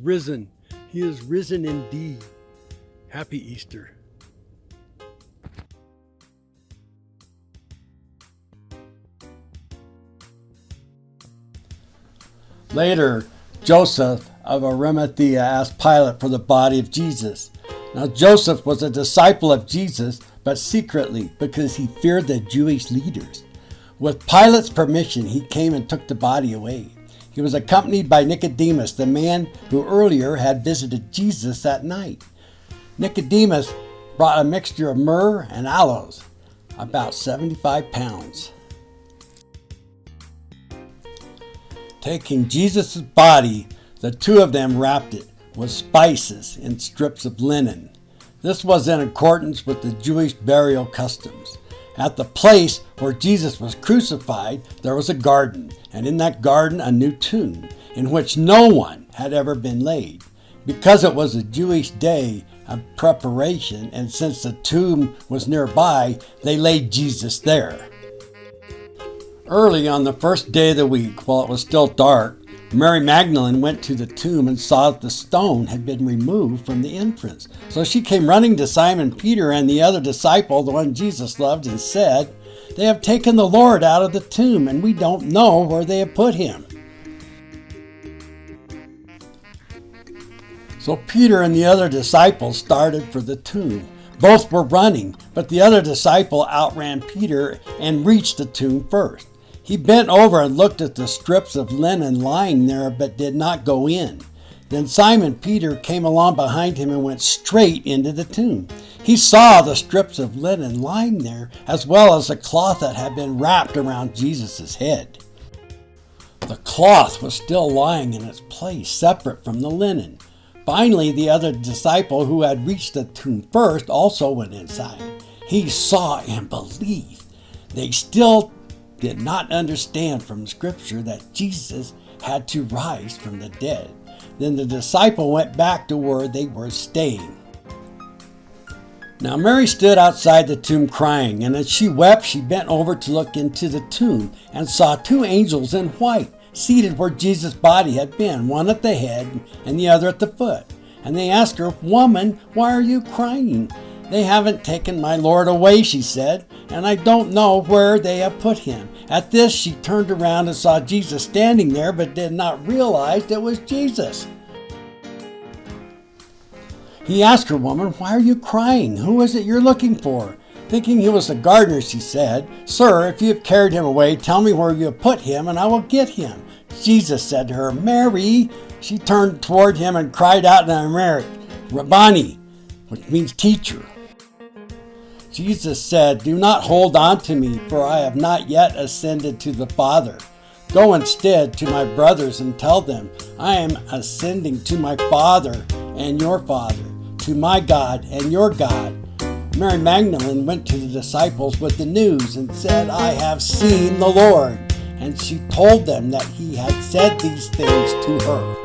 risen. He is risen indeed. Happy Easter. Later, Joseph of Arimathea asked Pilate for the body of Jesus. Now Joseph was a disciple of Jesus, but secretly because he feared the Jewish leaders. With Pilate's permission, he came and took the body away. He was accompanied by Nicodemus, the man who earlier had visited Jesus that night. Nicodemus brought a mixture of myrrh and aloes, about 75 pounds. Taking Jesus' body, the two of them wrapped it with spices in strips of linen. This was in accordance with the Jewish burial customs. At the place where Jesus was crucified, there was a garden, and in that garden a new tomb, in which no one had ever been laid. Because it was a Jewish day of preparation, and since the tomb was nearby, they laid Jesus there. Early on the first day of the week, while it was still dark, Mary Magdalene went to the tomb and saw that the stone had been removed from the entrance. So she came running to Simon Peter and the other disciple, the one Jesus loved, and said, "They have taken the Lord out of the tomb, and we don't know where they have put him." So Peter and the other disciple started for the tomb. Both were running, but the other disciple outran Peter and reached the tomb first. He bent over and looked at the strips of linen lying there, but did not go in. Then Simon Peter came along behind him and went straight into the tomb. He saw the strips of linen lying there, as well as the cloth that had been wrapped around Jesus' head. The cloth was still lying in its place, separate from the linen. Finally, the other disciple who had reached the tomb first also went inside. He saw and believed. They still did not understand from Scripture that Jesus had to rise from the dead. Then the disciple went back to where they were staying. Now Mary stood outside the tomb crying, and as she wept, she bent over to look into the tomb and saw two angels in white seated where Jesus' body had been, one at the head and the other at the foot. And they asked her, "Woman, why are you crying?" "They haven't taken my Lord away," she said, "and I don't know where they have put him." At this, she turned around and saw Jesus standing there, but did not realize it was Jesus. He asked her, "Woman, why are you crying? Who is it you're looking for?" Thinking he was the gardener, she said, "Sir, if you have carried him away, tell me where you have put him, and I will get him." Jesus said to her, "Mary." She turned toward him and cried out in Aramaic, "Rabboni," which means teacher. Jesus said, "Do not hold on to me, for I have not yet ascended to the Father. Go instead to my brothers and tell them, I am ascending to my Father and your Father, to my God and your God." Mary Magdalene went to the disciples with the news and said, "I have seen the Lord." And she told them that he had said these things to her.